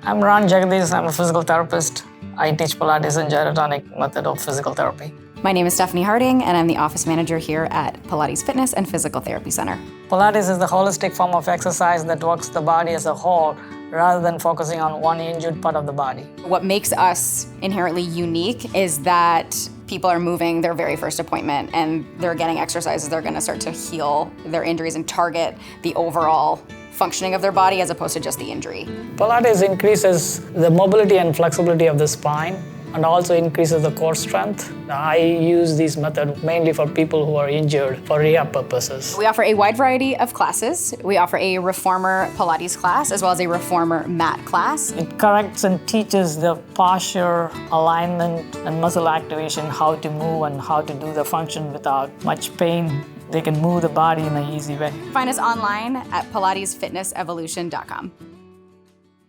I'm Ron Jagadish. I'm a physical therapist. I teach Pilates and gyrotonic method of physical therapy. My name is Stephanie Harding, and I'm the office manager here at Pilates Fitness and Physical Therapy Center. Pilates is the holistic form of exercise that works the body as a whole rather than focusing on one injured part of the body. What makes us inherently unique is that people are moving their very first appointment and they're getting exercises. They're going to start to heal their injuries and target the overall functioning of their body as opposed to just the injury. Pilates increases the mobility and flexibility of the spine and also increases the core strength. I use this method mainly for people who are injured for rehab purposes. We offer a wide variety of classes. We offer a reformer Pilates class as well as a reformer mat class. It corrects and teaches the posture, alignment, and muscle activation, how to move and how to do the function without much pain. They can move the body in an easy way. Find us online at pilatesfitnessevolution.com.